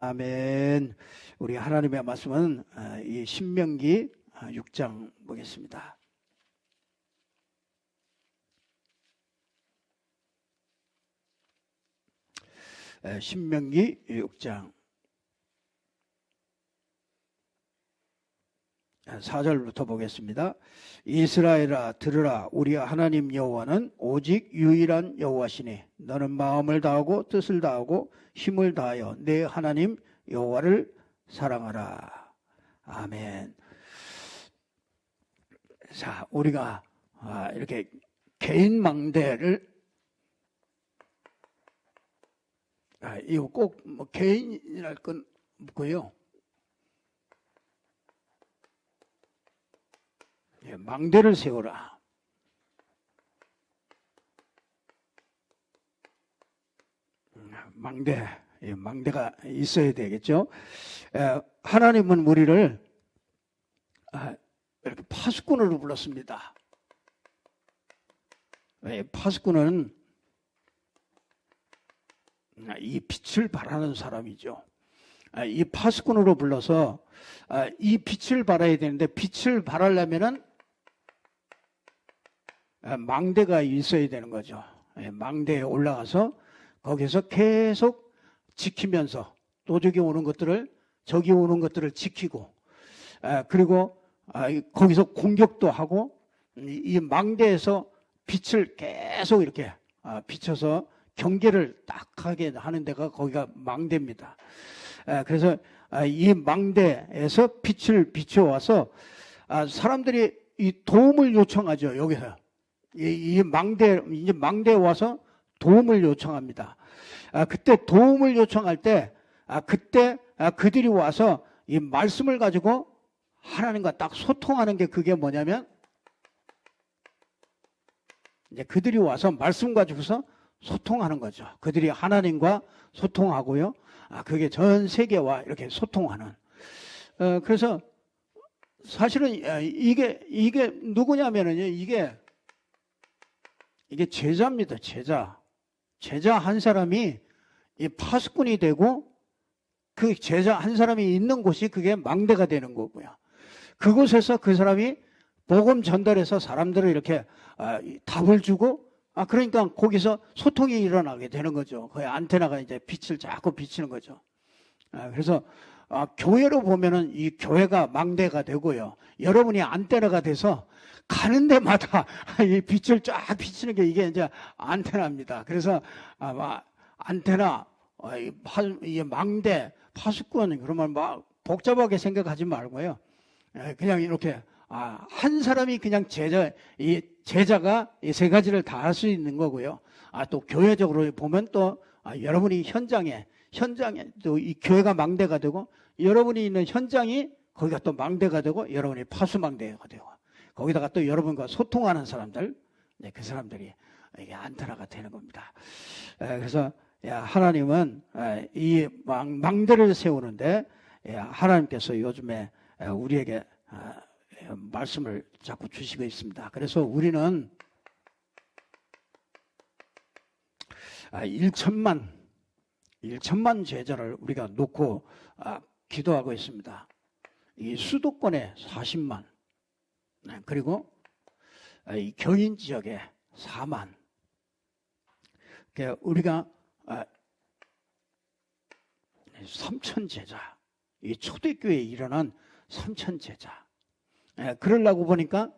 아멘. 우리 하나님의 말씀은 이 신명기 6장 보겠습니다. 신명기 6장 4절부터 보겠습니다. 이스라엘아 들으라. 우리 하나님 여호와는 오직 유일한 여호와시니 너는 마음을 다하고 뜻을 다하고 힘을 다하여 내 하나님 여호와를 사랑하라. 아멘. 자, 우리가 이렇게 개인 망대를 이거 꼭 뭐 개인이랄 건 없고요. 망대를 세우라. 망대가 있어야 되겠죠. 하나님은 우리를 이렇게 파수꾼으로 불렀습니다. 파수꾼은 이 빛을 발하는 사람이죠. 이 파수꾼으로 불러서 이 빛을 발해야 되는데, 빛을 발하려면은 망대가 있어야 되는 거죠. 망대에 올라가서 거기서 계속 지키면서 또 저기 오는 것들을 지키고, 그리고 거기서 공격도 하고, 이 망대에서 빛을 계속 이렇게 비춰서 경계를 딱 하게 하는 데가 거기가 망대입니다. 그래서 이 망대에서 빛을 비춰와서 사람들이 이 도움을 요청하죠. 여기서 이 망대에 와서 도움을 요청합니다. 그때 도움을 요청할 때 그때 그들이 와서 이 말씀을 가지고 하나님과 딱 소통하는 게, 그게 뭐냐면 이제 그들이 와서 말씀 가지고서 소통하는 거죠. 그들이 하나님과 소통하고요. 그게 전 세계와 이렇게 소통하는. 그래서 사실은 이게 누구냐면은요, 이게 제자입니다. 제자 한 사람이 이 파수꾼이 되고, 그 제자 한 사람이 있는 곳이 그게 망대가 되는 거고요. 그곳에서 그 사람이 복음 전달해서 사람들을 이렇게 답을 주고, 그러니까 거기서 소통이 일어나게 되는 거죠. 거의 안테나가 이제 빛을 자꾸 비치는 거죠. 그래서 교회로 보면은 이 교회가 망대가 되고요. 여러분이 안테나가 돼서 가는 데마다 이 빛을 쫙 비치는 게 이게 이제 안테나입니다. 그래서 안테나, 이 망대, 파수꾼, 그러면 막 복잡하게 생각하지 말고요. 그냥 이렇게 한 사람이 그냥 이 제자가 이 세 가지를 다 할 수 있는 거고요. 또 교회적으로 보면 또 여러분이 현장에 또 이 교회가 망대가 되고, 여러분이 있는 현장이 거기가 또 망대가 되고, 여러분이 파수망대가 되고, 거기다가 또 여러분과 소통하는 사람들, 그 사람들이 이게 안테나가 되는 겁니다. 그래서 하나님은 이 망대를 세우는데, 하나님께서 요즘에 우리에게 말씀을 자꾸 주시고 있습니다. 그래서 우리는 1천만 제자를 우리가 놓고 기도하고 있습니다. 이 수도권에 40만, 그리고 이 교인 지역에 4만. 우리가 3천 제자, 이 초대교회에 일어난 3천 제자. 그러려고 보니까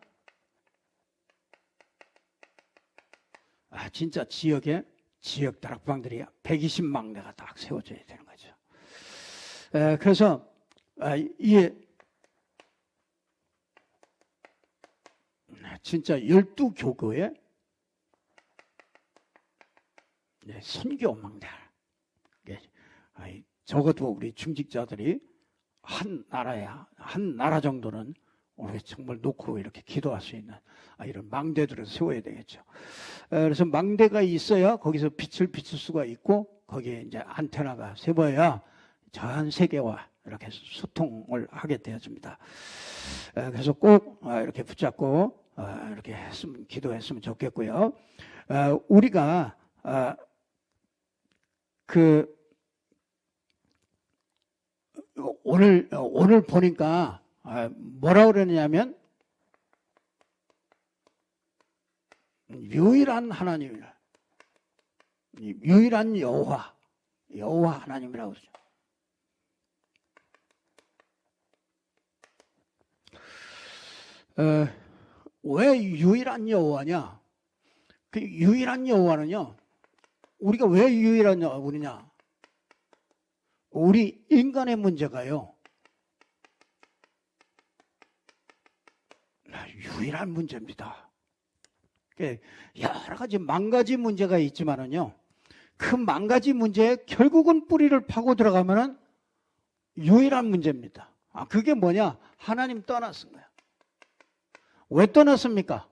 진짜 지역 다락방들이 120망대가 딱 세워져야 되는 거죠. 그래서 이게 진짜 12교구에 선교망대, 적어도 우리 중직자들이 한 나라 정도는 우리 정말 놓고 이렇게 기도할 수 있는 이런 망대들을 세워야 되겠죠. 그래서 망대가 있어야 거기서 빛을 비출 수가 있고, 거기에 이제 안테나가 세워야 전 세계와 이렇게 소통을 하게 되어집니다. 그래서 꼭 이렇게 붙잡고 이렇게 기도했으면 좋겠고요. 우리가 오늘 보니까 뭐라고 그러냐면 유일한 하나님이라, 유일한 여호와 하나님이라고 그러죠. 왜 유일한 여호와냐? 그 유일한 여호와는요, 우리가 왜 유일한 여호와냐? 우리 인간의 문제가요, 유일한 문제입니다. 여러 가지 만가지 문제가 있지만은요, 그 만가지 문제에 결국은 뿌리를 파고 들어가면은 유일한 문제입니다. 그게 뭐냐? 하나님 떠났은 거야. 왜 떠났습니까?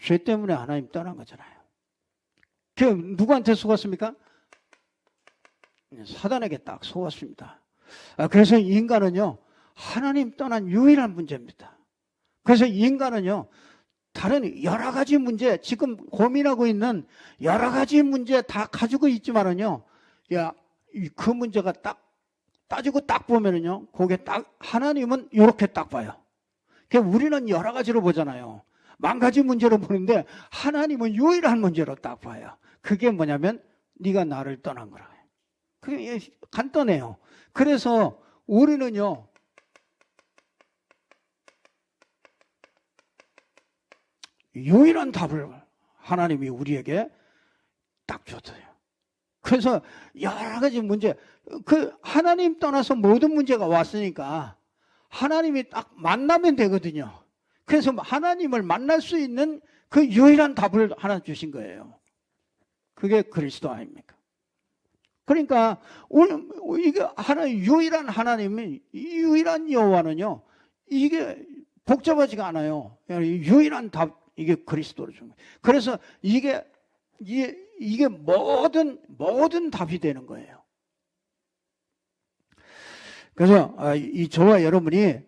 죄 때문에 하나님 떠난 거잖아요. 그 누구한테 속았습니까? 사단에게 딱 속았습니다. 그래서 인간은요, 하나님 떠난 유일한 문제입니다. 그래서 인간은요, 다른 여러 가지 문제, 지금 고민하고 있는 여러 가지 문제 다 가지고 있지만은요, 그 문제가 딱 따지고 딱 보면은요, 거기에 딱 하나님은 이렇게 딱 봐요. 우리는 여러 가지로 보잖아요. 만 가지 문제로 보는데 하나님은 유일한 문제로 딱 봐요. 그게 뭐냐면 네가 나를 떠난 거라. 그게 간단해요. 그래서 우리는요, 유일한 답을 하나님이 우리에게 딱 줬어요. 그래서 여러 가지 문제, 그 하나님 떠나서 모든 문제가 왔으니까 하나님이 딱 만나면 되거든요. 그래서 하나님을 만날 수 있는 그 유일한 답을 하나 주신 거예요. 그게 그리스도 아닙니까? 그러니까 이게 유일한 하나님이, 유일한 여호와는요, 이게 복잡하지가 않아요. 유일한 답, 이게 그리스도로 준 거예요. 그래서 이게 모든 답이 되는 거예요. 그래서 저와 여러분이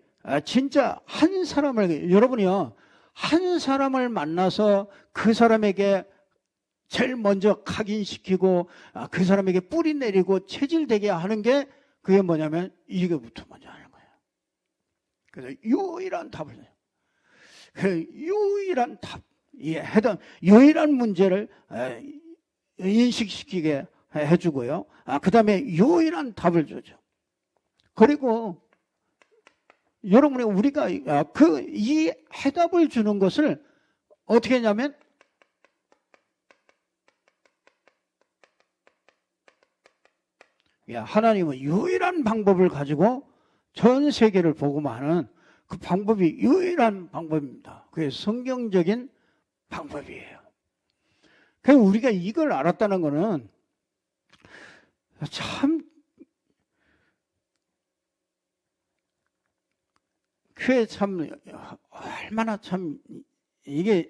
진짜 한 사람을, 여러분이요, 한 사람을 만나서 그 사람에게 제일 먼저 각인시키고 그 사람에게 뿌리 내리고 체질되게 하는 게, 그게 뭐냐면 이게부터 먼저 하는 거예요. 그래서 유일한 답을 해요. 그 유일한 답, 유일한 문제를 인식시키게 해주고요. 그 다음에 유일한 답을 주죠. 그리고 여러분이 우리가 이 해답을 주는 것을 어떻게 했냐면, 하나님은 유일한 방법을 가지고 전 세계를 복음하는 그 방법이 유일한 방법입니다. 그게 성경적인 방법이에요. 그래서 우리가 이걸 알았다는 것은 참, 그게 참 얼마나 참 이게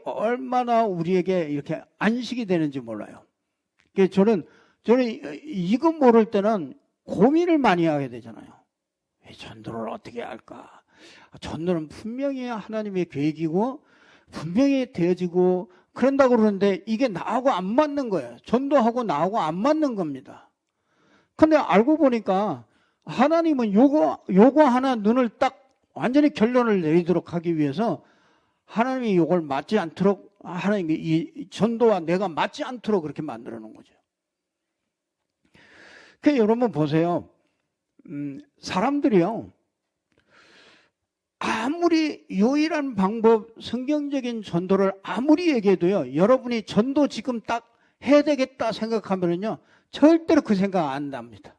얼마나 우리에게 이렇게 안식이 되는지 몰라요. 저는 이거 모를 때는 고민을 많이 하게 되잖아요. 전도를 어떻게 할까? 전도는 분명히 하나님의 계획이고 분명히 되어지고 그런다고 그러는데 이게 나하고 안 맞는 거예요. 전도하고 나하고 안 맞는 겁니다. 근데 알고 보니까 하나님은 요거 하나 눈을 딱 완전히 결론을 내리도록 하기 위해서 하나님이 요걸 맞지 않도록, 하나님이 이 전도와 내가 맞지 않도록 그렇게 만들어 놓은 거죠. 그러니까 여러분 보세요. 사람들이요, 아무리 유일한 방법, 성경적인 전도를 아무리 얘기해도요, 여러분이 전도 지금 딱 해야 되겠다 생각하면은요, 절대로 그 생각 안 납니다.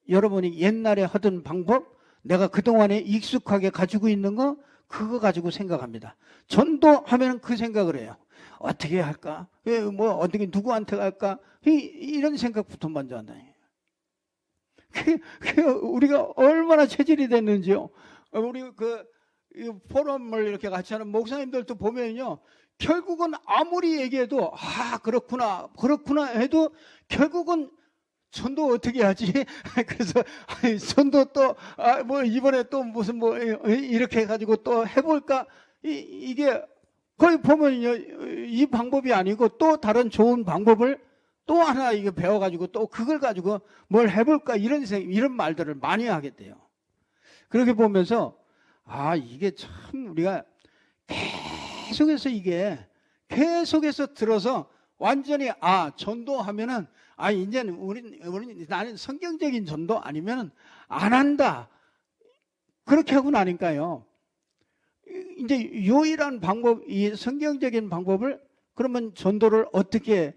여러분이 옛날에 하던 방법, 내가 그동안에 익숙하게 가지고 있는 거, 그거 가지고 생각합니다. 전도하면 그 생각을 해요. 어떻게 할까? 어떻게 누구한테 갈까? 이런 생각부터 먼저 한다니까요. 우리가 얼마나 체질이 됐는지요. 우리 포럼을 이렇게 같이 하는 목사님들도 보면요, 결국은 아무리 얘기해도 그렇구나 해도 결국은 전도 어떻게 하지? 그래서 전도 또 이번에 또 무슨 이렇게 해가지고 또 해볼까? 이게 거의 보면요, 이 방법이 아니고 또 다른 좋은 방법을 또 하나 이거 배워가지고 또 그걸 가지고 뭘 해볼까 이런 말들을 많이 하게 돼요. 그렇게 보면서 이게 참 우리가 계속해서 들어서 완전히 전도하면은 이제는 우리 나는 성경적인 전도 아니면은 안 한다. 그렇게 하고 나니까요. 이제 유일한 방법, 이 성경적인 방법을 그러면 전도를 어떻게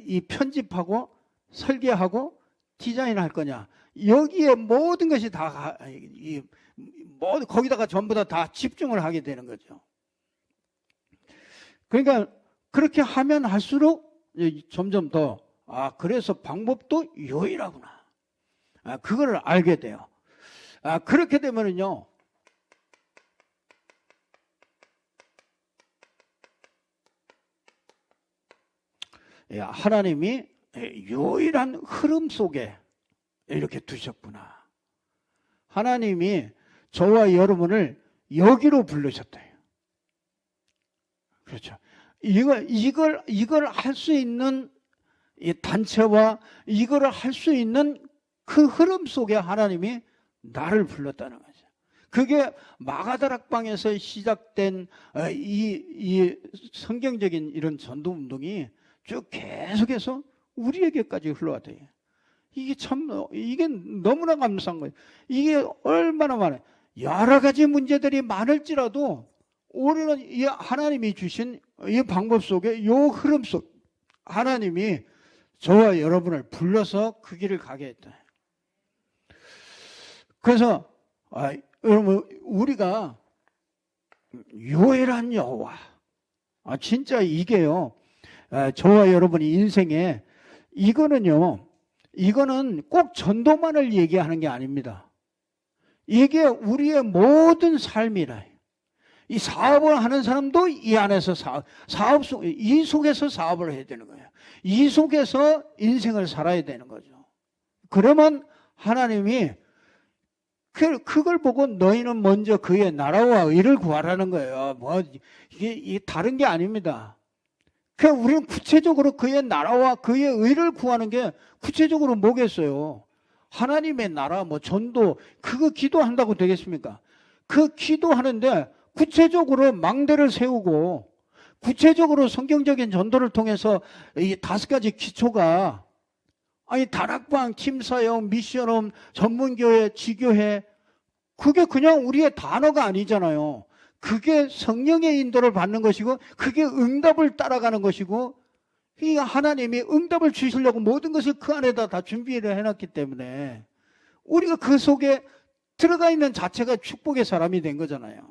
이 편집하고 설계하고 디자인할 거냐. 여기에 모든 것이 다 거기다가 전부 다 집중을 하게 되는 거죠. 그러니까 그렇게 하면 할수록 점점 더 그래서 방법도 유일하구나. 그거를 알게 돼요. 그렇게 되면은요. 하나님이 유일한 흐름 속에 이렇게 두셨구나. 하나님이 저와 여러분을 여기로 부르셨대요. 그렇죠. 이걸 할 수 있는 이 단체와 이걸 할 수 있는 그 흐름 속에 하나님이 나를 불렀다는 거죠. 그게 마가다락방에서 시작된 이 성경적인 이런 전도 운동이 쭉 계속해서 우리에게까지 흘러왔대요. 이게 너무나 감사한 거예요. 이게 얼마나 많아요. 여러 가지 문제들이 많을지라도 우리는 이 하나님이 주신 이 방법 속에 이 흐름 속 하나님이 저와 여러분을 불러서 그 길을 가게 했다. 그래서 여러분 우리가 유일한 여호와 진짜 이게요. 저와 여러분의 인생에 이거는 꼭 전도만을 얘기하는 게 아닙니다. 이게 우리의 모든 삶이라. 이 사업을 하는 사람도 이 안에서 이 속에서 사업을 해야 되는 거예요. 이 속에서 인생을 살아야 되는 거죠. 그러면 하나님이 그걸 보고 너희는 먼저 그의 나라와 의를 구하라는 거예요. 이게 다른 게 아닙니다. 우리는 구체적으로 그의 나라와 그의 의를 구하는 게 구체적으로 뭐겠어요? 하나님의 나라, 전도, 그거 기도한다고 되겠습니까? 그 기도하는데 구체적으로 망대를 세우고 구체적으로 성경적인 전도를 통해서 이 5가지 기초가 다락방, 팀사역, 미션홈, 전문교회, 지교회 그게 그냥 우리의 단어가 아니잖아요. 그게 성령의 인도를 받는 것이고 그게 응답을 따라가는 것이고 이 하나님이 응답을 주시려고 모든 것을 그 안에다 다 준비를 해놨기 때문에 우리가 그 속에 들어가 있는 자체가 축복의 사람이 된 거잖아요.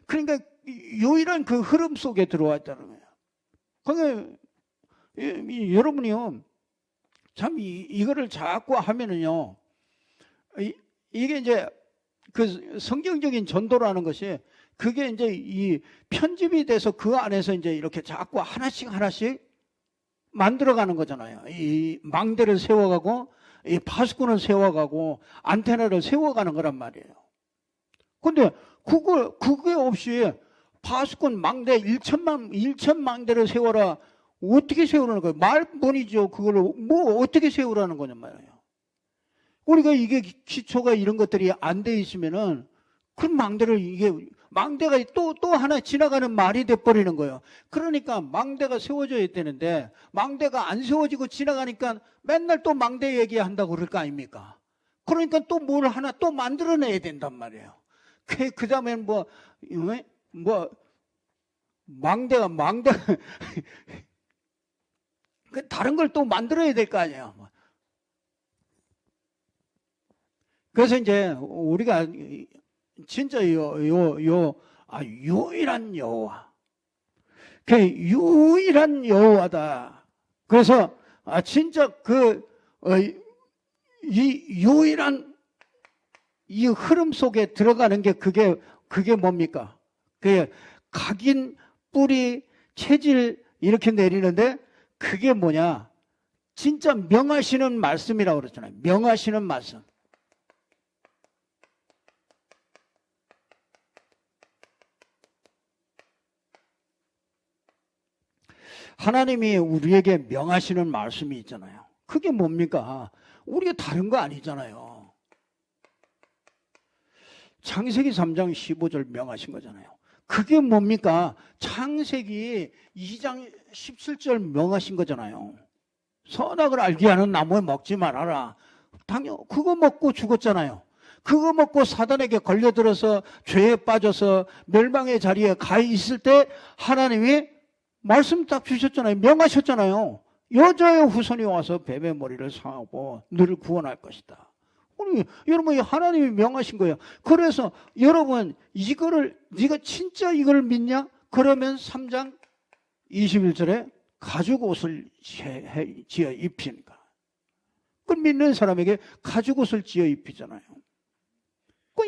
그러니까 유일한 그 흐름 속에 들어와 있다는 거예요. 그러니까 여러분이요 참 이거를 자꾸 하면은요 이게 이제 그 성경적인 전도라는 것이 그게 이제 이 편집이 돼서 그 안에서 이제 이렇게 자꾸 하나씩 만들어가는 거잖아요. 이 망대를 세워가고 이 파수꾼을 세워가고 안테나를 세워가는 거란 말이에요. 근데 그게 없이 파수꾼 망대 1천 망대를 세워라. 어떻게 세우라는 거예요? 말뿐이죠. 그걸 어떻게 세우라는 거냐 말이에요. 우리가 이게 기초가 이런 것들이 안 돼 있으면은 그 망대가 또 하나 지나가는 말이 돼버리는 거예요. 그러니까 망대가 세워져야 되는데 망대가 안 세워지고 지나가니까 맨날 또 망대 얘기한다고 그럴 거 아닙니까? 그러니까 또 뭘 하나 또 만들어내야 된단 말이에요. 그 다음엔 망대가 다른 걸 또 만들어야 될 거 아니에요. 그래서 이제 우리가 진짜 유일한 여호와. 그 유일한 여호와다. 그래서 진짜 이 유일한 이 흐름 속에 들어가는 게 그게 뭡니까? 그게 각인, 뿌리, 체질 이렇게 내리는데 그게 뭐냐? 진짜 명하시는 말씀이라고 그러잖아요. 명하시는 말씀. 하나님이 우리에게 명하시는 말씀이 있잖아요. 그게 뭡니까? 우리가 다른 거 아니잖아요. 창세기 3장 15절 명하신 거잖아요. 그게 뭡니까? 창세기 2장 17절 명하신 거잖아요. 선악을 알게 하는 나무에 먹지 말아라. 당연 그거 먹고 죽었잖아요. 그거 먹고 사단에게 걸려들어서 죄에 빠져서 멸망의 자리에 가 있을 때 하나님이 말씀 딱 주셨잖아요. 명하셨잖아요. 여자의 후손이 와서 뱀의 머리를 상하고 너를 구원할 것이다. 우리 여러분 하나님이 명하신 거예요. 그래서 여러분 이거를 네가 진짜 이걸 믿냐? 그러면 3장 21절에 가죽 옷을 지어 입히니까. 그 믿는 사람에게 가죽 옷을 지어 입히잖아요.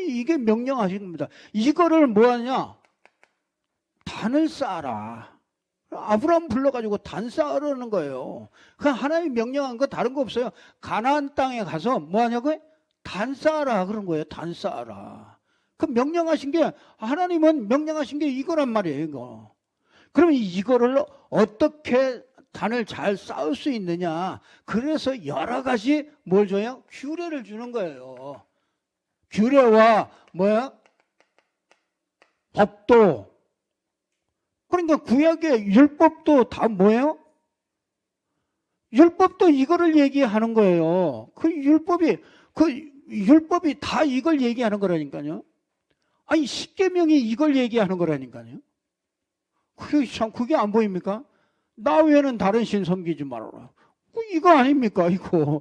이게 명령하신 겁니다. 이거를 뭐하냐? 단을 쌓아라. 아브라함 불러가지고 단 쌓으라는 거예요. 그 하나님이 명령한 거 다른 거 없어요. 가나안 땅에 가서 뭐하냐고요? 단 쌓아라 그런 거예요. 단 쌓아라. 그 명령하신 게 하나님은 명령하신 게 이거란 말이에요. 이거. 그러면 이거를 어떻게 단을 잘 쌓을 수 있느냐? 그래서 여러 가지 뭘 줘요? 규례를 주는 거예요. 규례와 뭐야? 법도. 그러니까 구약의 율법도 다 뭐예요? 율법도 이거를 얘기하는 거예요. 그 율법이 다 이걸 얘기하는 거라니까요. 아니 십계명이 이걸 얘기하는 거라니까요. 그게 안 보입니까? 나 외에는 다른 신 섬기지 말아라. 이거 아닙니까? 이거.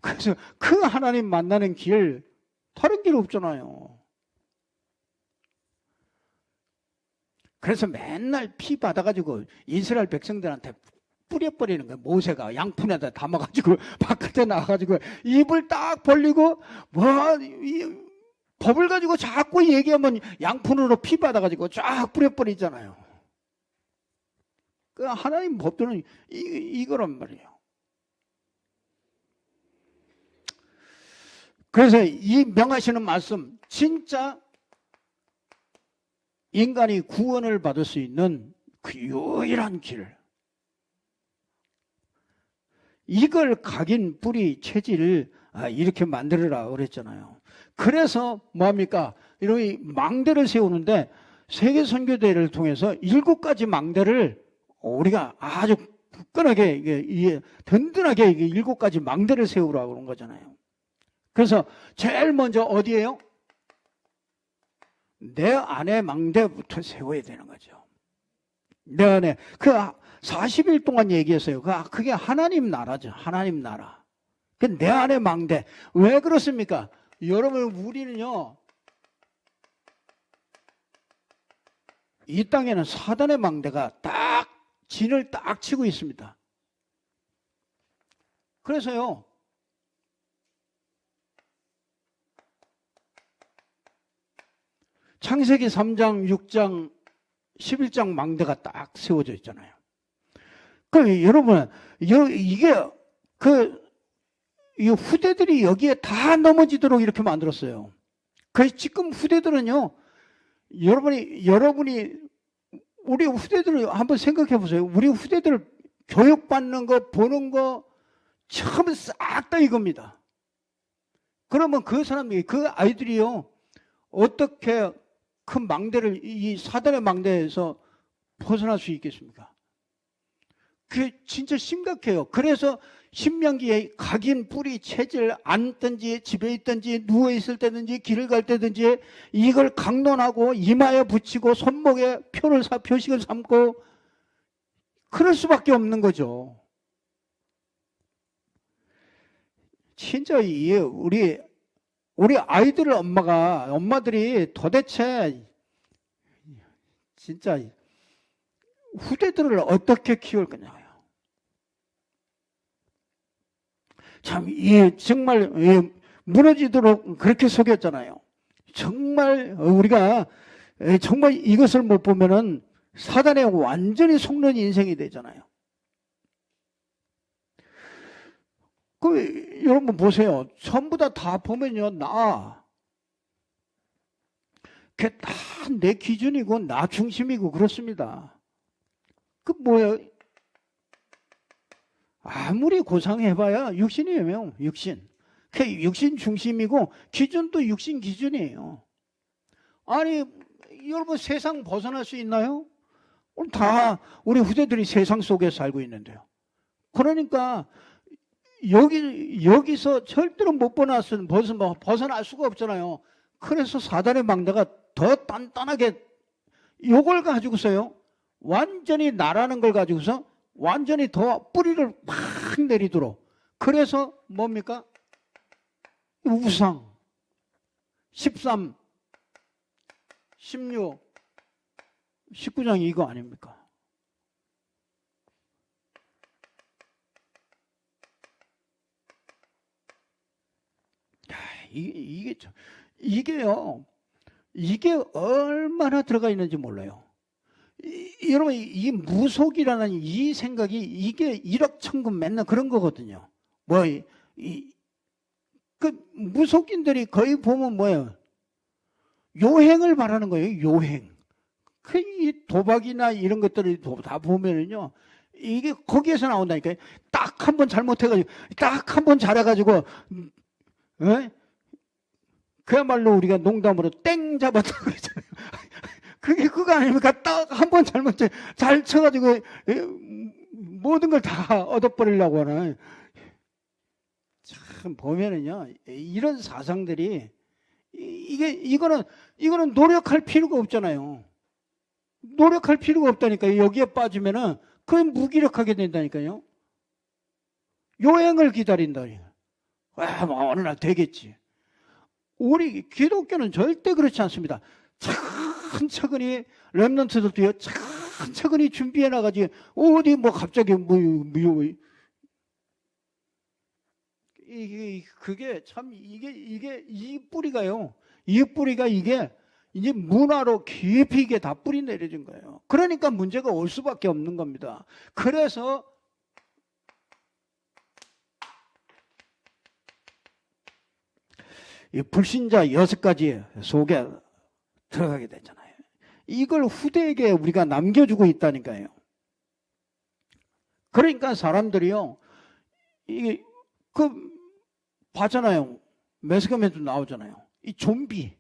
그래서 그 하나님 만나는 길 다른 길 없잖아요. 그래서 맨날 피 받아가지고 이스라엘 백성들한테 뿌려버리는 거예요. 모세가 양푼에다 담아가지고 바깥에 나가가지고 입을 딱 벌리고 이 법을 가지고 자꾸 얘기하면 양푼으로 피 받아가지고 쫙 뿌려버리잖아요. 그 하나님 법도는 이거란 말이에요. 그래서 이 명하시는 말씀 진짜 인간이 구원을 받을 수 있는 그 유일한 길. 이걸 각인 뿌리 체질 이렇게 만들어라 그랬잖아요. 그래서 뭐합니까? 이런 망대를 세우는데 세계 선교대회를 통해서 7가지 망대를 우리가 아주 굳건하게 든든하게 7가지 망대를 세우라고 그런 거잖아요. 그래서 제일 먼저 어디예요? 내 안에 망대부터 세워야 되는 거죠. 내 안에 그 40일 동안 얘기했어요. 그게 하나님 나라죠. 하나님 나라. 그 내 안에 망대. 왜 그렇습니까? 여러분 우리는요 이 땅에는 사단의 망대가 딱 진을 딱 치고 있습니다. 그래서요 창세기 3장, 6장, 11장 망대가 딱 세워져 있잖아요. 그 여러분 이게 이 후대들이 여기에 다 넘어지도록 이렇게 만들었어요. 그래서 지금 후대들은요 여러분이 우리 후대들을 한번 생각해 보세요. 우리 후대들 교육받는 거 보는 거 처음 싹 다 이겁니다. 그러면 그 사람이 그 아이들이요 어떻게 큰 망대를 이 사단의 망대에서 벗어날 수 있겠습니까? 그게 진짜 심각해요. 그래서 신명기에 각인 뿌리 체질 앉든지 집에 있든지 누워 있을 때든지 길을 갈 때든지 이걸 강론하고 이마에 붙이고 손목에 표식을 삼고 그럴 수밖에 없는 거죠. 진짜 우리 아이들을 엄마들이 도대체 진짜 후대들을 어떻게 키울 거냐고요. 참, 정말 무너지도록 그렇게 속였잖아요. 정말 우리가 정말 이것을 못 보면은 사단에 완전히 속는 인생이 되잖아요. 여러분 보세요. 전부 다 보면요, 그게 다 내 기준이고 나 중심이고 그렇습니다. 뭐예요? 아무리 고상해봐야 육신이에요. 육신. 그 육신 중심이고 기준도 육신 기준이에요. 아니 여러분 세상 벗어날 수 있나요? 다 우리 후대들이 세상 속에 살고 있는데요. 그러니까 여기서 절대로 못 벗어날 수가 없잖아요. 그래서 사단의 망대가 더 단단하게 요걸 가지고서요. 완전히 나라는 걸 가지고서 완전히 더 뿌리를 막 내리도록. 그래서 뭡니까? 우상 13, 16, 19장이 이거 아닙니까? 이게요. 이게 얼마나 들어가 있는지 몰라요. 여러분 이 무속이라는 이 생각이 이게 일확천금 맨날 그런 거거든요. 그 무속인들이 거의 보면 뭐예요? 요행을 말하는 거예요. 요행. 그 이 도박이나 이런 것들을 다 보면은요. 이게 거기에서 나온다니까요. 딱 한 번 잘못해가지고 딱 한 번 잘해가지고 그야말로 우리가 농담으로 땡 잡았다고 그러잖아요. 그게 그거 아닙니까? 딱 한 번 잘 쳐가지고 모든 걸 다 얻어버리려고 하는. 참 보면은요, 이런 사상들이 이거는 노력할 필요가 없잖아요. 노력할 필요가 없다니까요. 여기에 빠지면은 그건 무기력하게 된다니까요. 요행을 기다린다니. 뭐 어느 날 되겠지. 우리 기독교는 절대 그렇지 않습니다. 차근차근히 렘넌트들도요. 차근차근히 준비해 나가지. 어디 뭐 갑자기 그게 참 이게 이 뿌리가요. 이 뿌리가 이게 이제 문화로 깊이 이게 다 뿌리 내려진 거예요. 그러니까 문제가 올 수밖에 없는 겁니다. 그래서 이 불신자 6가지 속에 들어가게 되잖아요. 이걸 후대에게 우리가 남겨주고 있다니까요. 그러니까 사람들이요, 이게 봤잖아요. 매스컴에도 나오잖아요. 이 좀비.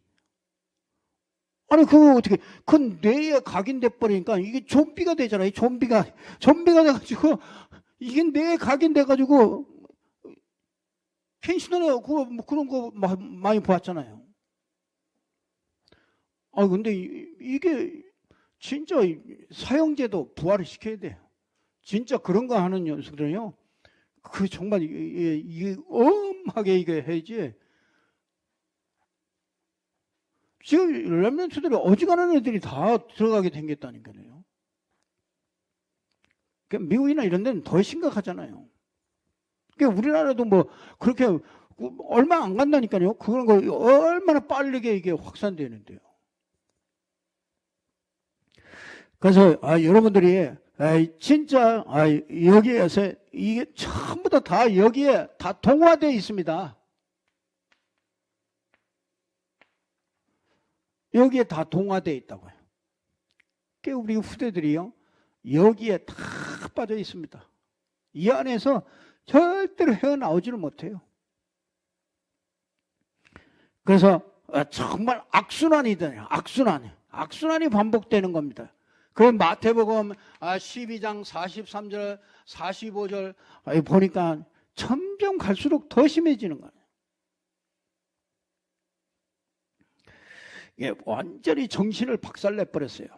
아니 그거 어떻게 그 뇌에 각인돼 버리니까 이게 좀비가 되잖아요. 이 좀비가 돼가지고 이게 뇌에 각인돼 가지고 펜시노네 그런 거 많이 봤잖아요. 아 근데 이게 진짜 사형제도 부활을 시켜야 돼요. 진짜 그런 거 하는 녀석들은요. 그 정말 이게 엄하게 이게 해야지. 지금 렘넌트들이 어지간한 애들이 다 들어가게 생겼다니까요. 미국이나 이런 데는 더 심각하잖아요. 그러니까 우리나라도 뭐 그렇게 얼마 안 간다니까요. 그런 거 얼마나 빠르게 이게 확산되는데요. 그래서 여러분들이 진짜 여기에서 이게 전부 다 여기에 다 동화되어 있습니다. 여기에 다 동화되어 있다고요. 그러니까 우리 후대들이요. 여기에 다 빠져 있습니다. 이 안에서 절대로 헤어나오지를 못해요. 그래서 정말 악순환이잖아요. 악순환이 반복되는 겁니다. 그럼 마태복음 12장 43절, 45절 보니까 점점 갈수록 더 심해지는 거예요. 이게 완전히 정신을 박살내버렸어요.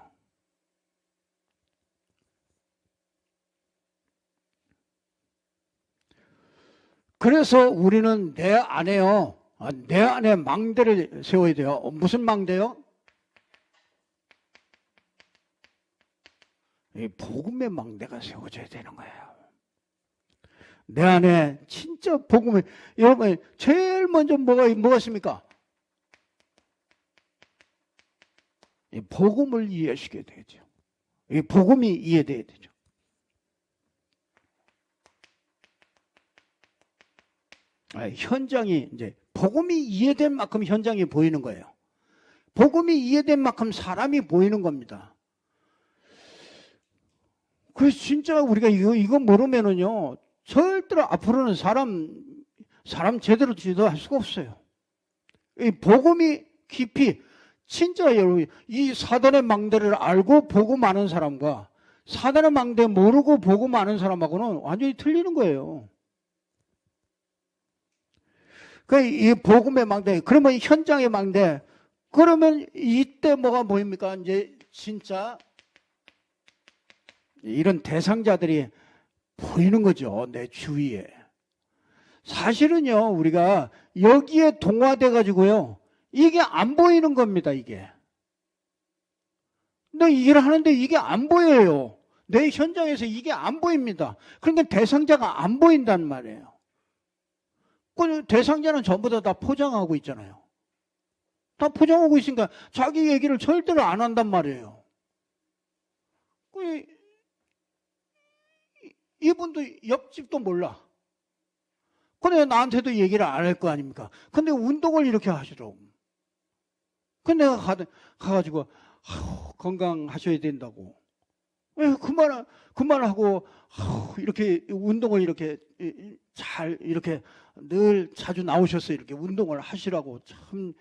그래서 우리는 내 안에 망대를 세워야 돼요. 무슨 망대요? 이 복음의 망대가 세워져야 되는 거예요. 내 안에 진짜 복음을, 여러분 제일 먼저 뭐가 있습니까? 이 복음을 이해시켜야 되죠. 이 복음이 이해돼야 되죠. 현장이 이제 복음이 이해된 만큼 현장이 보이는 거예요. 복음이 이해된 만큼 사람이 보이는 겁니다. 그래서 진짜 우리가 이거 모르면은요, 절대로 앞으로는 사람 제대로 지도할 수가 없어요. 이 복음이 깊이, 진짜 여러분, 이 사단의 망대를 알고 복음 아는 사람과 사단의 망대 모르고 복음 아는 사람하고는 완전히 틀리는 거예요. 이 복음의 망대, 그러면 현장의 망대, 그러면 이때 뭐가 보입니까? 이제 진짜 이런 대상자들이 보이는 거죠. 내 주위에. 사실은요, 우리가 여기에 동화돼 가지고요, 이게 안 보이는 겁니다, 이게. 너 이 일을 하는데 이게 안 보여요. 내 현장에서 이게 안 보입니다. 그러니까 대상자가 안 보인단 말이에요. 그 대상자는 전부 다 포장하고 있잖아요. 다 포장하고 있으니까 자기 얘기를 절대로 안 한단 말이에요. 이분도 옆집도 몰라. 근데 나한테도 얘기를 안 할 거 아닙니까? 근데 운동을 이렇게 하시더라고. 근데 내가 가가지고 건강하셔야 된다고. 왜 그 말을 하고 이렇게 운동을 이렇게 잘 이렇게 늘 자주 나오셔서 이렇게 운동을 하시라고 참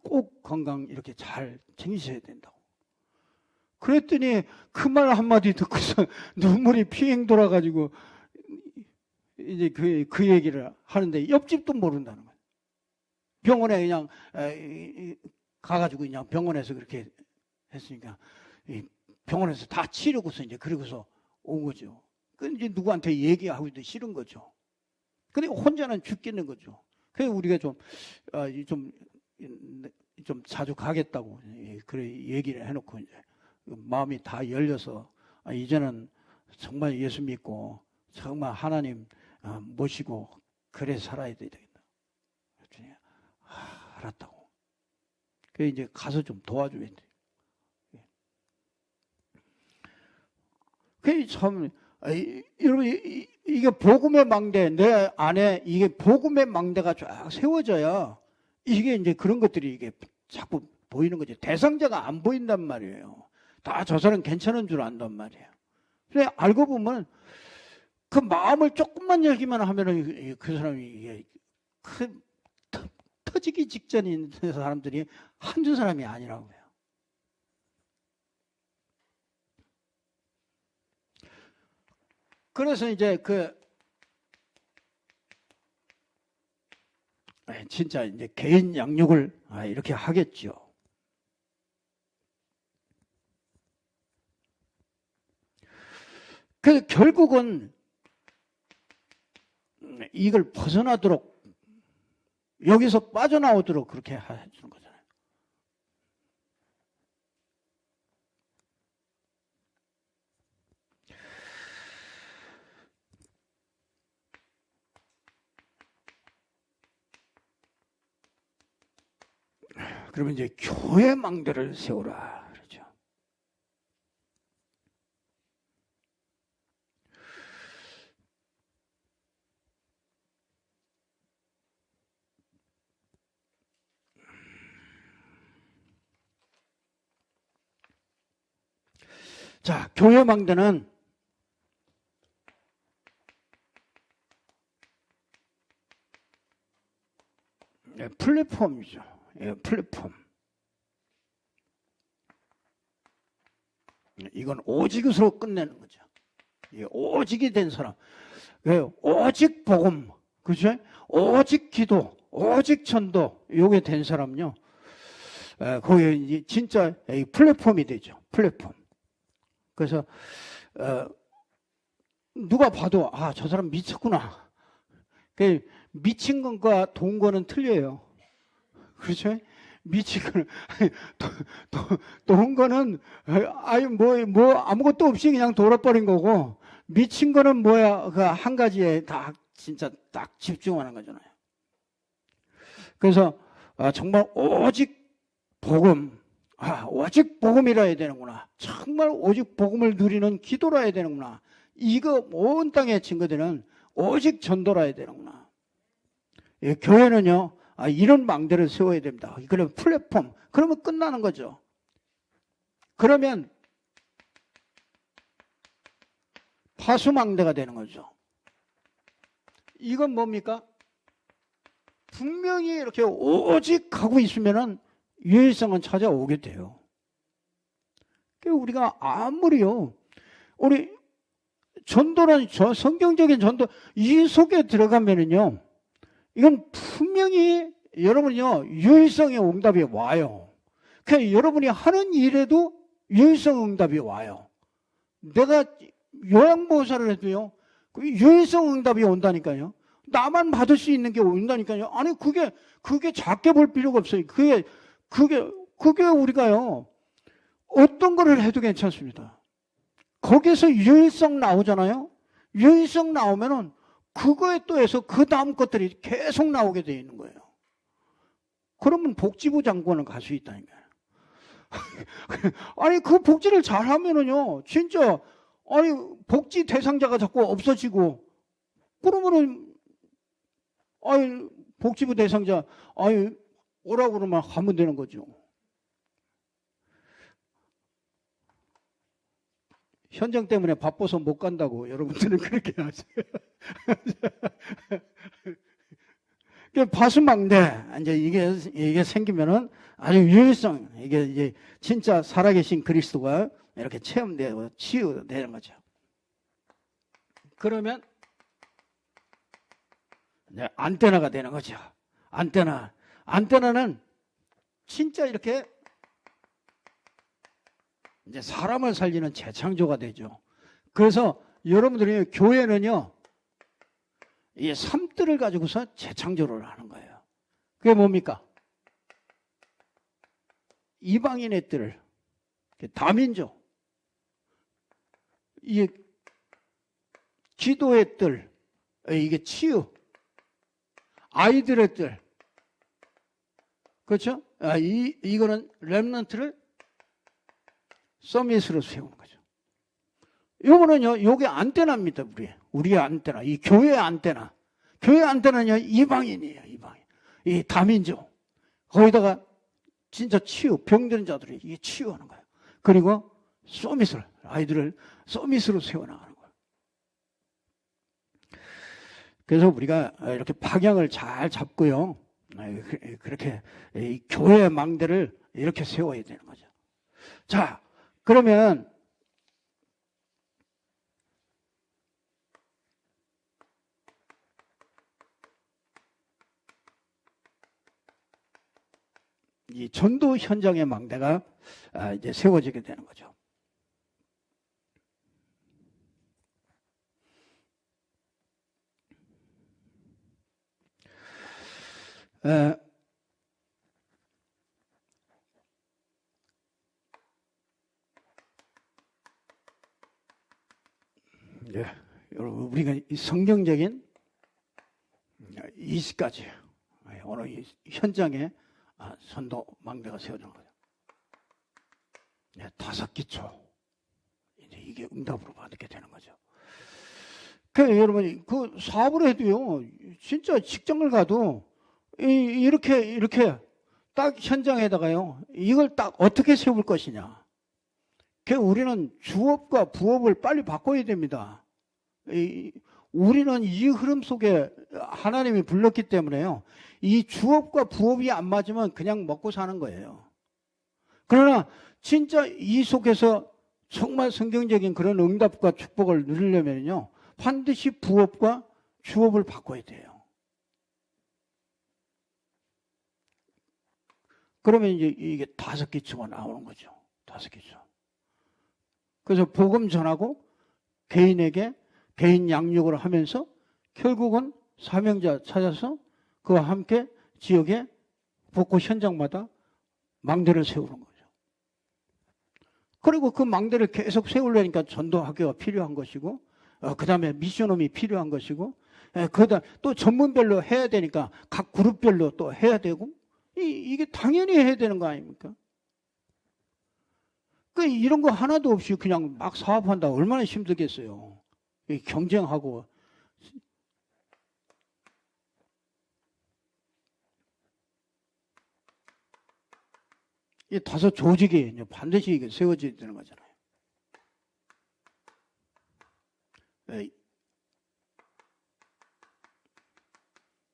꼭 건강 이렇게 잘 챙기셔야 된다고. 그랬더니 그 말 한마디 듣고서 눈물이 피행 돌아가지고 이제 그 얘기를 하는데 옆집도 모른다는 거예요. 병원에 그냥 가가지고 그냥 병원에서 그렇게 했으니까 병원에서 다 치르고서 이제 그러고서 온 거죠. 그 이제 누구한테 얘기하기도 싫은 거죠. 근데 혼자는 죽겠는 거죠. 그래서 우리가 좀 자주 가겠다고 그래 얘기를 해놓고 이제 마음이 다 열려서 이제는 정말 예수 믿고 정말 하나님 모시고 그래 살아야 되겠다. 그랬더니 알았다고. 그래 이제 가서 좀 도와줘야 돼. 그 참 여러분 이게 복음의 망대, 내 안에 이게 복음의 망대가 쫙 세워져야 이게 이제 그런 것들이 이게 자꾸 보이는 거죠. 대상자가 안 보인단 말이에요. 다 저 사람 괜찮은 줄 안단 말이에요. 그래 알고 보면 그 마음을 조금만 열기만 하면은 그 사람이 터지기 직전인 사람들이 한두 사람이 아니라고요. 그래서 이제 진짜 이제 개인 양육을 이렇게 하겠죠. 그래서 결국은 이걸 벗어나도록 여기서 빠져나오도록 그렇게 해주는 거잖아요. 그러면 이제 교회 망대를 세우라 그러죠. 자, 교회 망대는 플랫폼이죠. 플랫폼. 이건 오직으로 끝내는 거죠. 오직이 된 사람. 오직 복음, 그죠? 오직 기도, 오직 전도, 요게 된 사람요. 거기 진짜 플랫폼이 되죠. 플랫폼. 그래서 누가 봐도 저 사람 미쳤구나. 미친 것과 돈 거는 틀려요. 그렇죠? 미친 거는 돈 거는 뭐 아무것도 없이 그냥 돌아버린 거고, 미친 거는 뭐야? 그 한 가지에 다 진짜 딱 집중하는 거잖아요. 그래서 정말 오직 복음, 오직 복음이라 해야 되는구나. 정말 오직 복음을 누리는 기도라 해야 되는구나. 이거 온 땅의 친구들은 오직 전도라 해야 되는구나. 교회는요, 이런 망대를 세워야 됩니다. 그러면 플랫폼, 그러면 끝나는 거죠. 그러면 파수망대가 되는 거죠. 이건 뭡니까? 분명히 이렇게 오직 하고 있으면은 유일성은 찾아오게 돼요. 우리가 아무리요, 우리 전도는 성경적인 전도 이 속에 들어가면은요, 이건 분명히 여러분이요 유일성의 응답이 와요. 그러니까 여러분이 하는 일에도 유일성 응답이 와요. 내가 요양보호사를 해도요, 유일성 응답이 온다니까요. 나만 받을 수 있는 게 온다니까요. 아니 그게 작게 볼 필요가 없어요. 그게 우리가요 어떤 거를 해도 괜찮습니다. 거기서 유일성 나오잖아요. 유일성 나오면은 그거에 또 해서 그 다음 것들이 계속 나오게 돼 있는 거예요. 그러면 복지부 장관은 갈 수 있다니까요. 아니 그 복지를 잘하면은요 진짜 아니 복지 대상자가 자꾸 없어지고 그러면은 아니 복지부 대상자 아니 오라고 그러면 가면 되는 거죠. 현장 때문에 바빠서 못 간다고 여러분들은 그렇게 하세요. 파수망대 이제 이게 생기면은 아주 유일성 이게 이제 진짜 살아계신 그리스도가 이렇게 체험되고 치유되는 거죠. 그러면 이제 안테나가 되는 거죠. 안테나는 진짜 이렇게 이제 사람을 살리는 재창조가 되죠. 그래서 여러분들이 교회는요, 이 삶들을 가지고서 재창조를 하는 거예요. 그게 뭡니까? 이방인의 뜰, 다민족, 이 기도의 뜰, 이게 치유, 아이들의 뜰, 그렇죠? 이거는 렘넌트를 서밋으로 세우는 거죠. 요거는요, 요게 안테나입니다, 우리의 안테나, 이 교회의 안테나. 교회 안테나는요, 이방인이에요, 이방인. 이 다민족. 거기다가 진짜 치유, 병든 자들이 이게 치유하는 거예요. 그리고 서밋을, 아이들을 서밋으로 세워나가는 거예요. 그래서 우리가 이렇게 방향을 잘 잡고요, 그렇게 이 교회의 망대를 이렇게 세워야 되는 거죠. 자, 그러면 이 전도 현장의 망대가 이제 세워지게 되는 거죠. 네, 여러분 우리가 이 성경적인 20가지 오늘 이 현장에 선도 망대가 세워진 거죠. 네, 5기초 이제 이게 응답으로 받게 되는 거죠. 그 여러분이 그 사업을 해도요, 진짜 직장을 가도 이렇게 딱 현장에다가요, 이걸 딱 어떻게 세울 것이냐. 우리는 주업과 부업을 빨리 바꿔야 됩니다. 우리는 이 흐름 속에 하나님이 불렀기 때문에요, 이 주업과 부업이 안 맞으면 그냥 먹고 사는 거예요. 그러나 진짜 이 속에서 정말 성경적인 그런 응답과 축복을 누리려면요, 반드시 부업과 주업을 바꿔야 돼요. 그러면 이제 이게 5기초가 나오는 거죠. 5기초. 그래서 복음 전하고 개인에게 개인 양육을 하면서 결국은 사명자 찾아서 그와 함께 지역의 곳곳 현장마다 망대를 세우는 거죠. 그리고 그 망대를 계속 세우려니까 전도학교가 필요한 것이고, 그 다음에 미션홈이 필요한 것이고, 그다음 또 전문별로 해야 되니까 각 그룹별로 또 해야 되고, 이게 당연히 해야 되는 거 아닙니까? 이런 거 하나도 없이 그냥 막 사업한다 얼마나 힘들겠어요. 경쟁하고. 이 5 조직이 반드시 이게 세워져야 되는 거잖아요.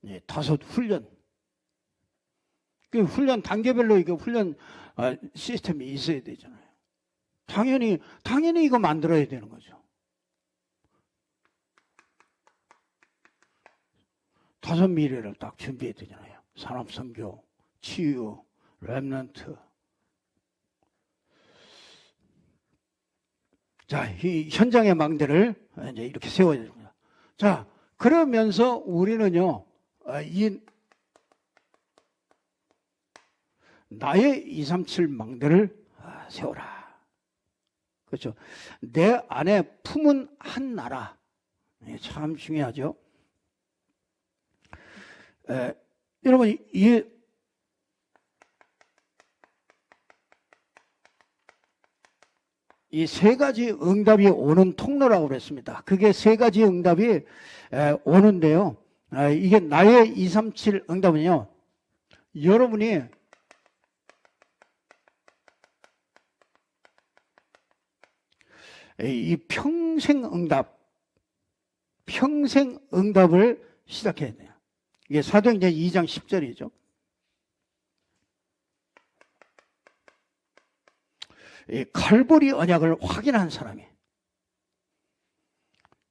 5 훈련. 그 훈련 단계별로 이거 훈련 시스템이 있어야 되잖아요. 당연히 이거 만들어야 되는 거죠. 5 미래를 딱 준비해야 되잖아요. 산업선교, 치유, 렘넌트. 자, 이 현장의 망대를 이제 이렇게 세워야 됩니다. 자, 그러면서 우리는요, 이 나의 237 망대를 세워라. 그렇죠. 내 안에 품은 한 나라. 참 중요하죠. 여러분, 이 3가지 응답이 오는 통로라고 그랬습니다. 그게 3가지 응답이 오는데요. 이게 나의 237 응답은요. 여러분이 이 평생 응답을 시작해야 돼요. 이게 사도행전 2장 10절이죠. 이 칼보리 언약을 확인한 사람이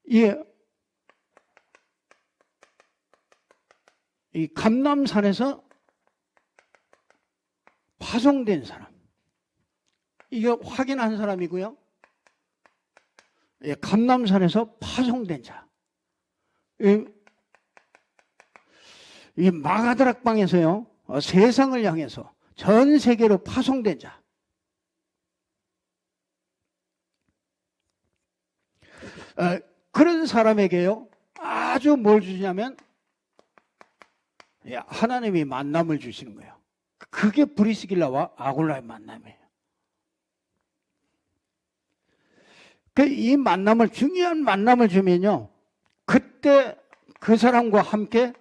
이 감람산에서 파송된 사람, 이게 확인한 사람이고요. 감람산에서 파송된 자, 이 마가다락방에서요, 세상을 향해서 전 세계로 파송된 자. 그런 사람에게요, 아주 뭘 주냐면, 하나님이 만남을 주시는 거예요. 그게 브리스길라와 아굴라의 만남이에요. 이 만남을, 중요한 만남을 주면요, 그때 그 사람과 함께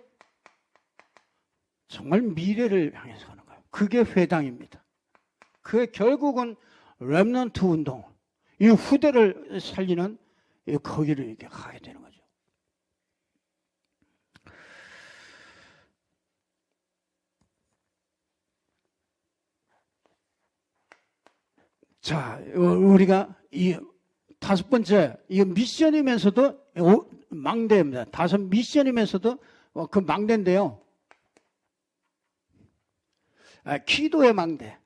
정말 미래를 향해서 가는 거예요. 그게 회당입니다. 그게 결국은 렘넌트 운동, 이 후대를 살리는 거기를 이렇게 가게 되는 거죠. 자, 우리가 이 5번째, 이 미션이면서도 망대입니다. 5 미션이면서도 그 망대인데요. 기도의 망대.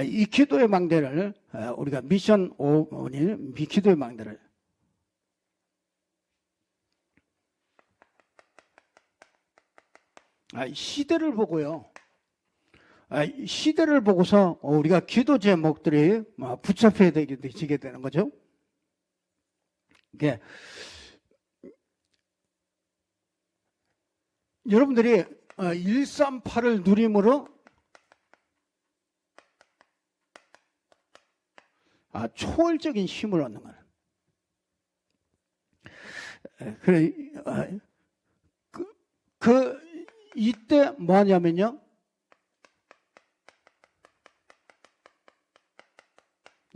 이 기도의 망대를 우리가 미션 5인 기도의 망대를 시대를 보고요. 시대를 보고서 우리가 기도 제목들이 붙잡혀야 되게 되는 거죠. 이게 여러분들이 138을 누림으로 초월적인 힘을 얻는 거예요. 이때 뭐 하냐면요.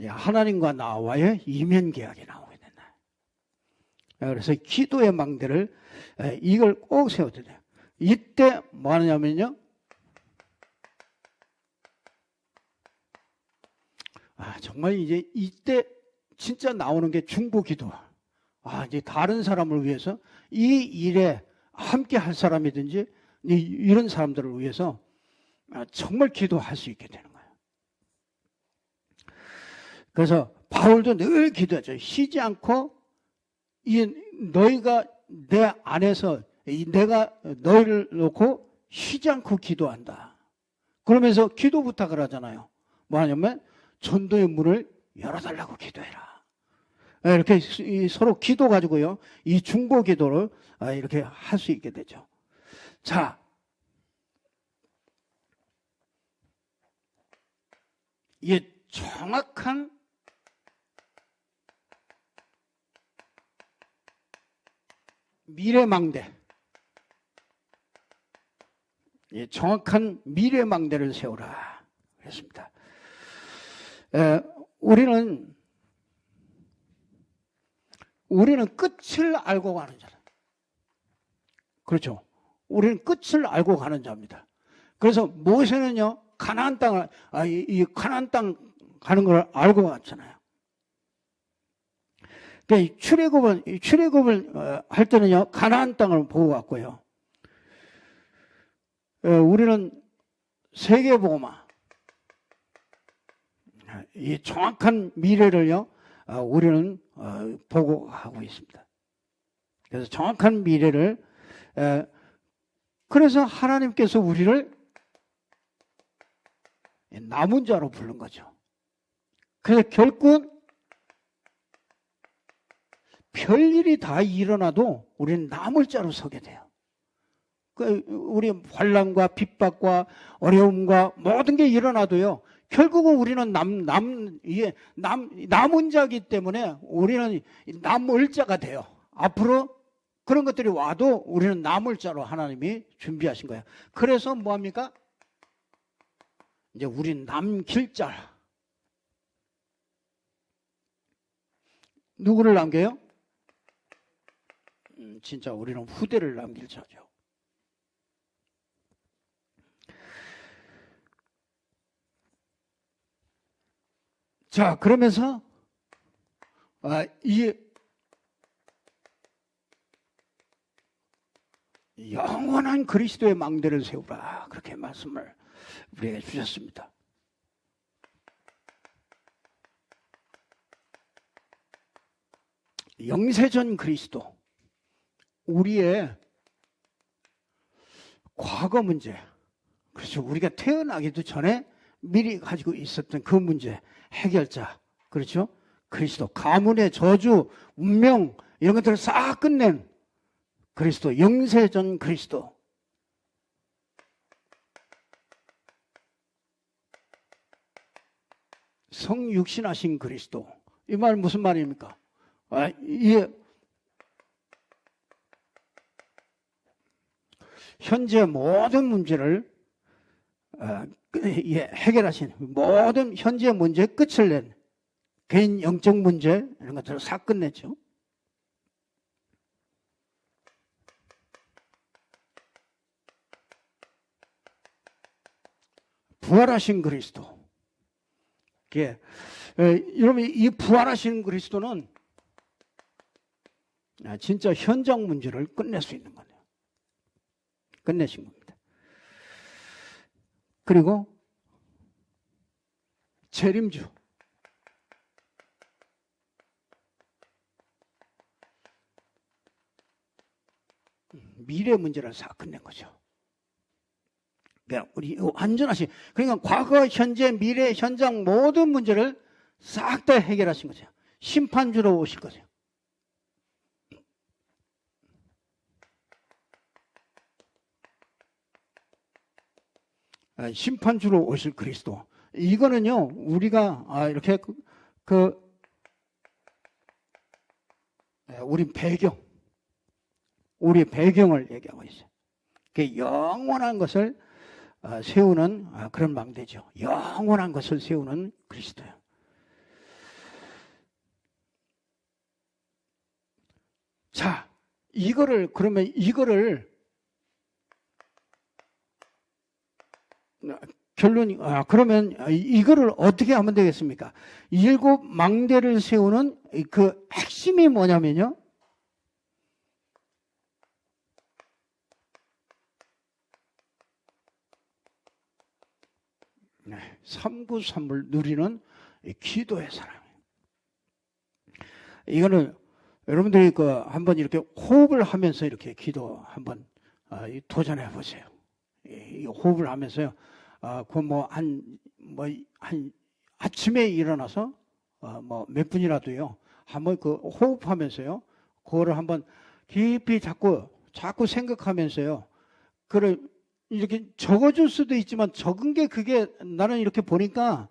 하나님과 나와의 이면 계약이 나오게 된다. 그래서 기도의 망대를 이걸 꼭 세워야 돼요. 이때 뭐 하냐면요. 정말 이제 이때 진짜 나오는 게 중보기도. 이제 다른 사람을 위해서 이 일에 함께 할 사람이든지 이런 사람들을 위해서 정말 기도할 수 있게 되는 거예요. 그래서 바울도 늘 기도하죠. 쉬지 않고 너희가 내 안에서 내가 너희를 놓고 쉬지 않고 기도한다. 그러면서 기도 부탁을 하잖아요. 뭐 하냐면 전도의 문을 열어달라고 기도해라. 이렇게 서로 기도 가지고요. 이 중보 기도를 이렇게 할 수 있게 되죠. 자, 이게 정확한 미래망대, 정확한 미래망대를 세우라 그랬습니다. 우리는 끝을 알고 가는 자다. 그렇죠. 우리는 끝을 알고 가는 자입니다. 그래서 모세는요, 가나안 땅을, 이 가나안 땅 가는 걸 알고 갔잖아요. 그러니까 출애굽을 할 때는요, 가나안 땅을 보고 갔고요. 우리는 세계복음화, 이 정확한 미래를요, 우리는 보고 가고 있습니다. 그래서 정확한 미래를, 그래서 하나님께서 우리를 남은 자로 부른 거죠. 그래서 결국 별일이 다 일어나도 우리는 남을 자로 서게 돼요. 우리 환난과 핍박과 어려움과 모든 게 일어나도요, 결국은 우리는 남은 자이기 때문에 우리는 남을 자가 돼요. 앞으로 그런 것들이 와도 우리는 남을 자로 하나님이 준비하신 거예요. 그래서 뭐합니까? 이제 우린 남길 자. 누구를 남겨요? 진짜 우리는 후대를 남길 자죠. 자, 그러면서 이 영원한 그리스도의 망대를 세우라, 그렇게 말씀을 우리에게 주셨습니다. 영세전 그리스도, 우리의 과거 문제, 그렇죠. 우리가 태어나기도 전에 미리 가지고 있었던 그 문제 해결자, 그렇죠. 그리스도, 가문의 저주, 운명 이런 것들을 싹 끝낸 그리스도, 영세전 그리스도. 성육신하신 그리스도. 이 말 무슨 말입니까? 이게 현재 모든 문제를 해결하신, 모든 현재 문제의 끝을 낸 개인 영적 문제 이런 것들을 싹 끝냈죠. 부활하신 그리스도. 여러분, 이 부활하신 그리스도는 진짜 현장 문제를 끝낼 수 있는 거예요. 끝내신 겁니다. 그리고 재림주. 미래 문제를 싹 끝낸 거죠. 그러니까 우리 완전하신, 그러니까 과거, 현재, 미래, 현장 모든 문제를 싹 다 해결하신 거죠. 심판주로 오실 거죠. 심판주로 오실 그리스도. 이거는요, 우리가 이렇게 우리 배경을 얘기하고 있어요. 영원한 것을 세우는 그런 망대죠. 영원한 것을 세우는 그리스도요. 자, 그러면 결론이, 그러면 이거를 어떻게 하면 되겠습니까? 일곱 망대를 세우는 그 핵심이 뭐냐면요, 삼구삼을 누리는 기도의 사람이에요. 이거는 여러분들이 한번 이렇게 호흡을 하면서 이렇게 기도 한번 도전해 보세요. 이 호흡을 하면서요. 한 아침에 일어나서 몇 분이라도요. 한번 호흡하면서요. 그거를 한번 깊이 자꾸 생각하면서요. 그걸 이렇게 적어줄 수도 있지만 적은 게 그게 나는 이렇게 보니까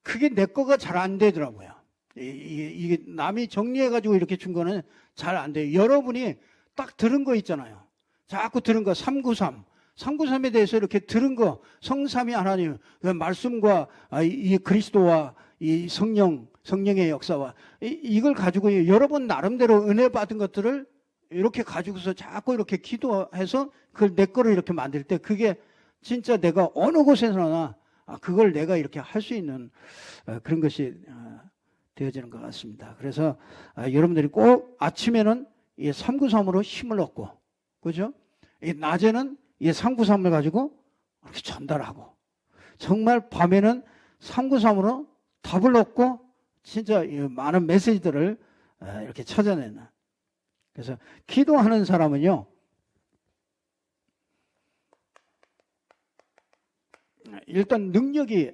그게 내 거가 잘 안 되더라고요. 이게 남이 정리해가지고 이렇게 준 거는 잘 안 돼요. 여러분이 딱 들은 거 있잖아요. 자꾸 들은 거 393에 대해서 이렇게 들은 거, 성삼위 하나님 그 말씀과 이 그리스도와 이 성령의 역사와 이걸 가지고 여러분 나름대로 은혜 받은 것들을 이렇게 가지고서 자꾸 이렇게 기도해서 그걸 내 거로 이렇게 만들 때 그게 진짜 내가 어느 곳에서나 그걸 내가 이렇게 할 수 있는 그런 것이 되어지는 것 같습니다. 그래서 여러분들이 꼭 아침에는 이 393으로 힘을 얻고, 그죠? 이 낮에는 이 393을 가지고 이렇게 전달하고, 정말 밤에는 393으로 답을 얻고 진짜 많은 메시지들을 이렇게 찾아내는. 그래서 기도하는 사람은요, 일단 능력이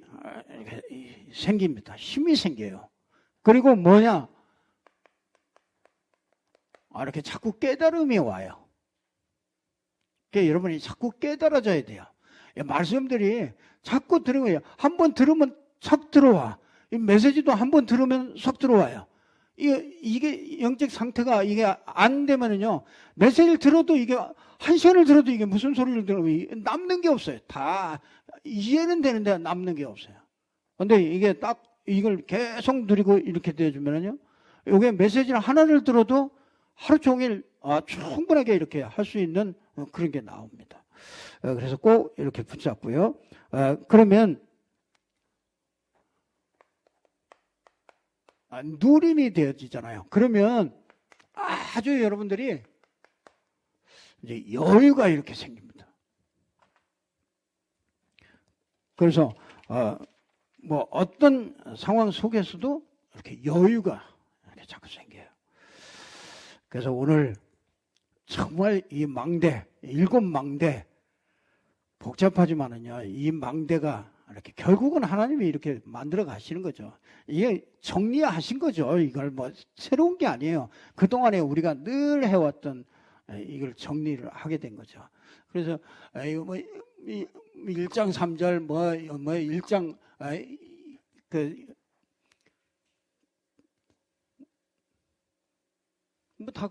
생깁니다. 힘이 생겨요. 그리고 뭐냐? 이렇게 자꾸 깨달음이 와요. 그러니까 여러분이 자꾸 깨달아져야 돼요. 말씀들이 자꾸 들으면, 한번 들으면 쏙 들어와. 이 메시지도 한번 들으면 쏙 들어와요. 이게 영적 상태가 이게 안 되면은요, 메시지를 들어도 이게, 한 시간을 들어도 이게 무슨 소리를 들으면 남는 게 없어요. 다 이해는 되는데 남는 게 없어요. 근데 이게 딱 이걸 계속 누리고 이렇게 되어주면은요, 이게 메시지를 하나를 들어도 하루 종일 충분하게 이렇게 할 수 있는 그런 게 나옵니다. 그래서 꼭 이렇게 붙잡고요. 그러면 누림이 되어지잖아요. 그러면 아주 여러분들이 이제 여유가 이렇게 생깁니다. 그래서 뭐 어떤 상황 속에서도 이렇게 여유가 이렇게 자꾸 생겨요. 그래서 오늘 정말 이 망대, 7망대 복잡하지만은요, 이 망대가 이렇게 결국은 하나님이 이렇게 만들어 가시는 거죠. 이게 정리하신 거죠. 이걸 뭐 새로운 게 아니에요. 그동안에 우리가 늘 해왔던 이걸 정리를 하게 된 거죠. 그래서 이거 뭐 1장 3절 뭐 1장 뭐 다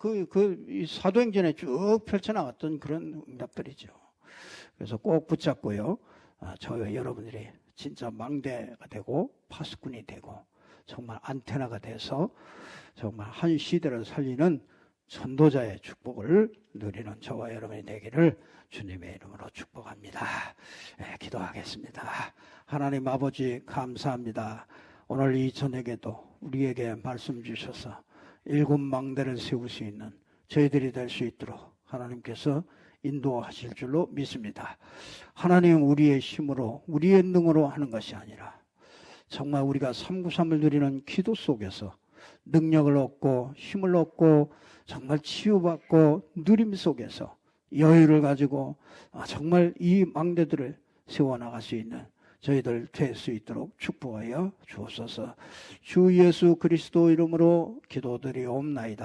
사도행전에 쭉 펼쳐나갔던 그런 응답들이죠. 그래서 꼭 붙잡고요. 저희와 여러분들이 진짜 망대가 되고 파수꾼이 되고 정말 안테나가 돼서 정말 한 시대를 살리는 전도자의 축복을 누리는 저와 여러분이 되기를 주님의 이름으로 축복합니다. 기도하겠습니다. 하나님 아버지 감사합니다. 오늘 이 저녁에도 우리에게 말씀 주셔서 7망대를 세울 수 있는 저희들이 될 수 있도록 하나님께서 인도하실 줄로 믿습니다. 하나님 우리의 힘으로 우리의 능으로 하는 것이 아니라 정말 우리가 393을 누리는 기도 속에서 능력을 얻고 힘을 얻고 정말 치유받고 누림 속에서 여유를 가지고 정말 이 망대들을 세워나갈 수 있는 저희들 될 수 있도록 축복하여 주옵소서. 주 예수 그리스도 이름으로 기도드리옵나이다.